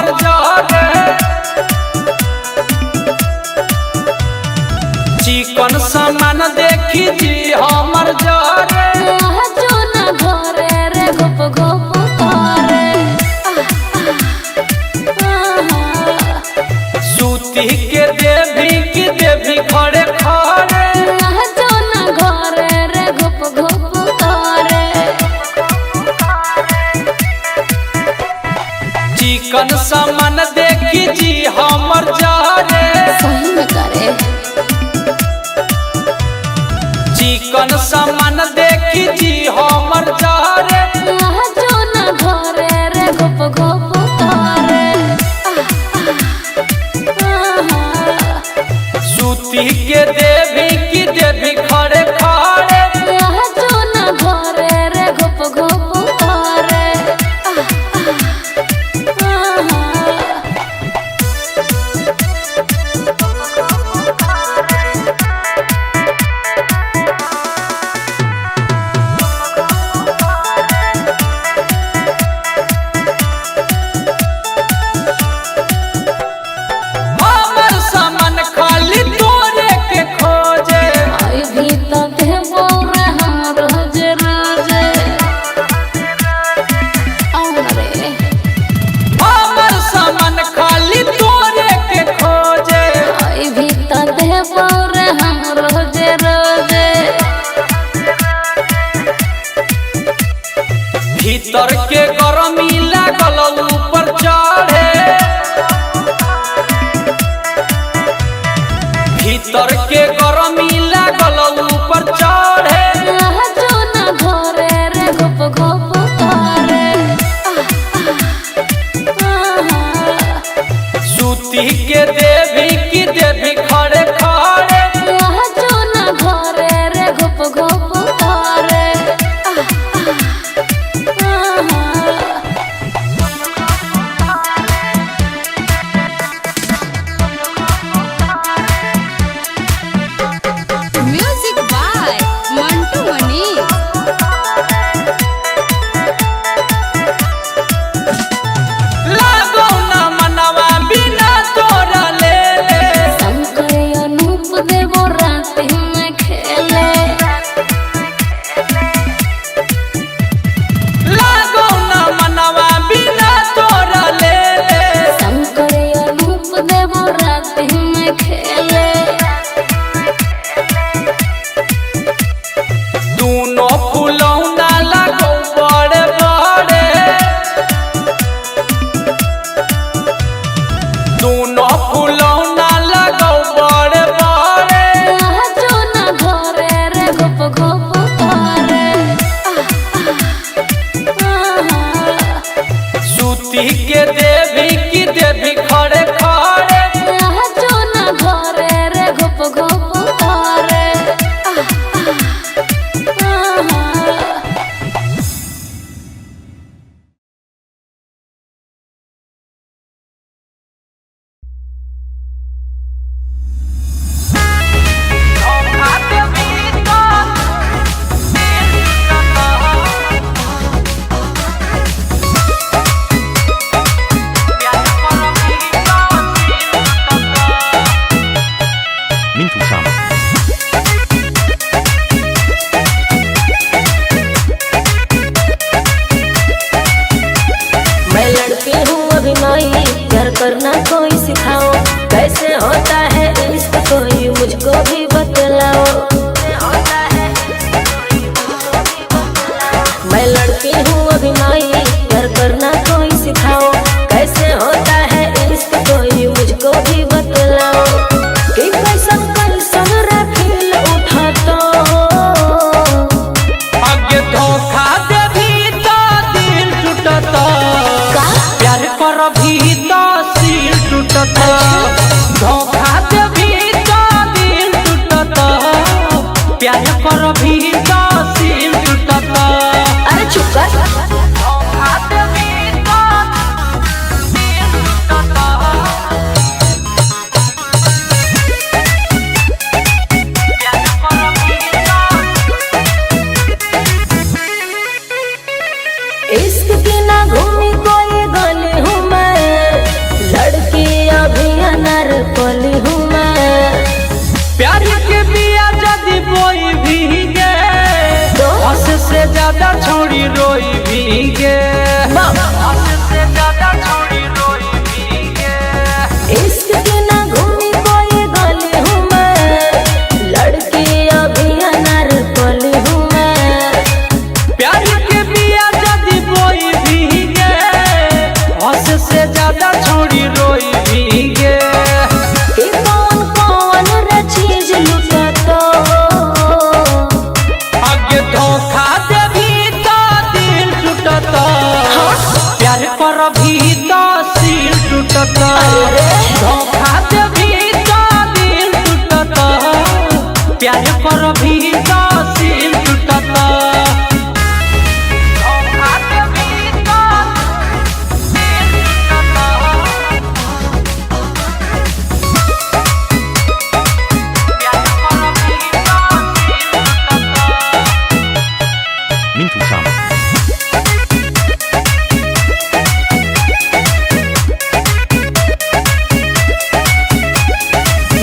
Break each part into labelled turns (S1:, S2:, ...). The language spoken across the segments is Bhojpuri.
S1: हमर जरे चिकन सामान देखी जी हमर जरे
S2: जो न घरे रे घुप घुप करे
S1: सूती के देवी की देवी खड़े खड़े
S2: जो न घरे रे घुप घुप करे
S1: चिकन सामान देखी जी हमर जरे
S2: सही में करे
S1: चिकन सामान देखी जी हमर जरे
S2: जो न घरे रे घुप घुप करे
S1: सूती के देवी की देवी खड़े खड़े
S2: जो न घरे रे घुप घुप करे
S1: हमर सामान खाली तोरे के खोजे
S2: आई भी तब बोरे हम रोज रोज रे
S1: हमर सामान खाली तोरे के खोजे
S2: आई भी तब बोरे हम रोज रोज
S1: भीतर के गरमी लागल ऊपर चढ़े भीतर के गरमी लागल ऊपर चढ़े
S2: जो न घरे रे घुप घुप करे
S1: सूती के देवी की देवी खड़े खड़े
S2: जो न घरे रे घुप घुप करे म्यूजिक बाय मंटू मनी
S1: लागो ना मनवा बिना तोरा ले ले
S2: शंकर अनूप देवो रात में खेले
S1: लागो ना मनवा बिना तोरा ले ले
S2: शंकर अनूप देवो रात में खेले
S1: दोनों फुलौना लागो बड़े बड़े दोनों फुलौना लागो बड़े बड़े
S2: जो न घरे रे घुप घुप करे
S1: सूती के देवी की देवी खड़े खड़े
S2: जो न घरे रे घुप घुप करे
S3: Mintu Shama.
S2: मैं लड़की हूँ अभी नई प्यार करना कोई सिखाओ कैसे होता है इश्क कोई मुझको भी बतलाओ मैं लड़की हूँ अभी नई प्यार करना कोई सिखाओ कैसे होता है इश्क कोई मुझको भी बतलाओ कि कैसन कैसन राखिल उठा तो
S1: आगे धोखा देवी तो दिल टूटता प्यार कर भी तो सिर टूटता धोखा देवी तो दिल टूटता प्यार कर भी तो सिर टूटता
S2: अरे चुप कर
S1: धोखा देवी तो दिल टूटता
S2: इश्क की ना घूमी कोई गली हूँ मैं
S1: छोड़ी रोई भीगे, हद से ज्यादा छोड़ी रोई भीगे।
S2: इश्क के ना घूमी कोई गली हूँ मैं, लड़की अभी अनारकली हूँ मैं।
S1: प्यार के बिया जदी बोई भीगे, हद से ज्यादा छोड़ी रोई भीगे।
S2: कि कौन कौन रे चीज लुटा तो
S1: आगे धोखा देभी तो दिल टूटता, प्यार कर भी तो सील टूटता। धोखा देभी तो दिल टूटता, प्यार कर भी तो सील टूटता। धोखा देभी तो दिल
S3: Mintu Sama.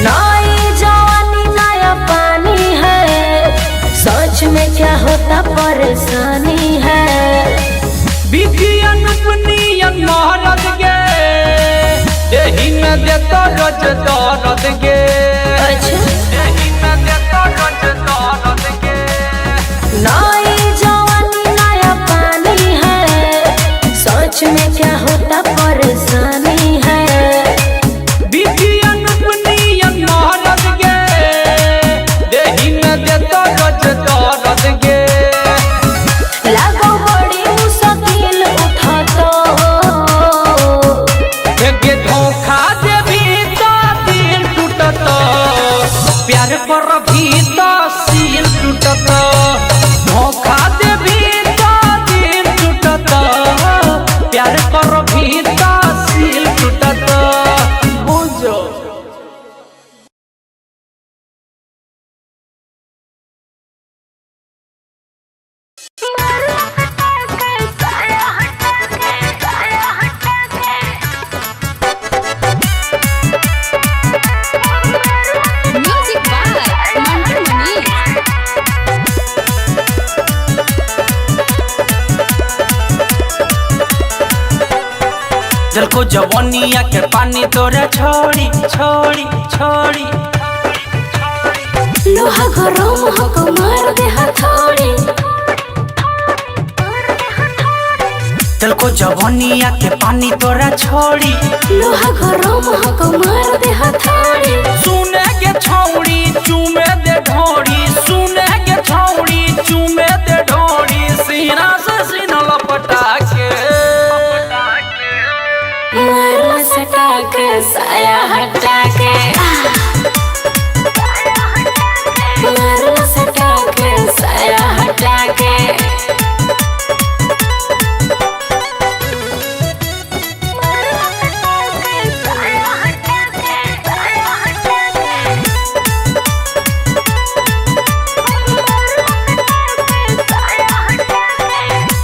S2: नई जवानी नया पानी है, सोच में क्या होता परेशानी है।
S1: बिकियन पुनियन महाराज गे, यही में देता रोज दौलत गे,
S2: अच्छा
S1: यही में देता रोज दौलत गे।
S2: नई जवानी नया पानी है, सोच में क्या होता परेशानी है।
S1: बिकियन पुनियन महाराज गे, यही में देता रोज दौलत गे।
S2: लागो बड़ी मुश्किल उठा तो
S1: के धोखा देभी तो दिल टूटता, प्यार पर भी तो सील टूटता। धोखा देभी तो दिल टूटता, प्यार पर भी तो सील टूटता। बुझो
S4: Music by Mantu Mani.
S1: जल को जवानिया के पानी तोरे छोड़ी छोड़ी छोड़ी।
S2: लोहा गरम हको मार दे हथौड़ी।
S1: जल को जवानिया के पानी तोरे छोड़ी।
S2: लोहा गरम हको मार दे हथौड़ी।
S1: सुने के छौड़ी चूमे दे ढोड़ी, सुने के छौड़ी चूमे दे ढोड़ी। सीना से सीना लपटा के
S2: मारला सटा के साया हटा के, मारला सटा के साया हटा के।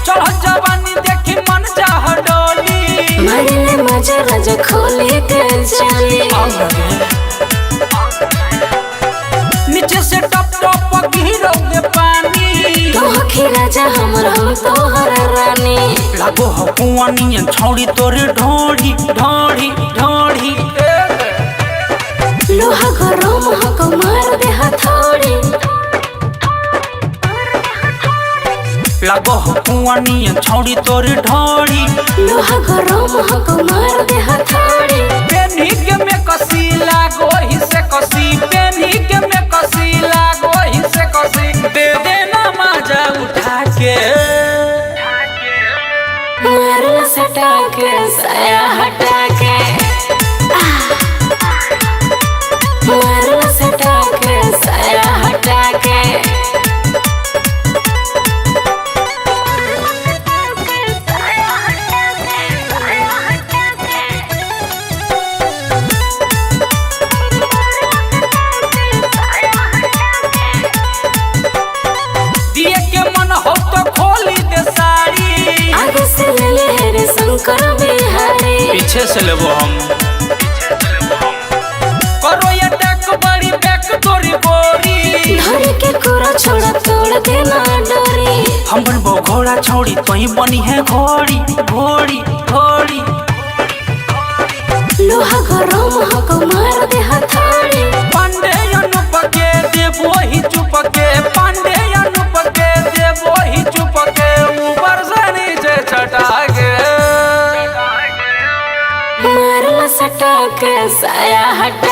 S1: चढ़ जवानी देखी मन चाह डोली।
S2: मारले मजा राजा खोले के चली।
S1: नीचे से टप टप गिरोगे पानी।
S2: तो हखी राजा हमर हम तोहर रानी।
S1: लागो हो कुआनी छौड़ी तोरे ढोड़ी ढोड़ी ढोड़ी।
S2: लोहा गरम हको मार दे हथौड़ी।
S1: लागो हो कुआनी छौड़ी तोरे ढोड़ी।
S2: लोहा गरम हको मार दे हथौड़ी।
S1: पेनी के में कसी लागो ही से कसी, पेनी के में कसी लागो ही से कसी। दे देना मजा उठा के
S2: मारला सटा के साया हटा के, मारला सटा के साया हटा के।
S1: पीछे से लेबो हम करो ये टैक बड़ी बैक तोरी बोरी
S2: धर के कोरा छोड़ा तोड़ देना डोरी
S1: हम बनबो घोड़ा छौड़ी तोही बनी है घोड़ी घोड़ी घोड़ी।
S2: लोहा गरम हक मार दे हथौड़ी।
S1: पांडे अनुप के देबो ही चुप के, पांडे अनुप के देबो ही चुप के, ऊपर से नीचे छटा के
S2: मारला सटा के साया हटा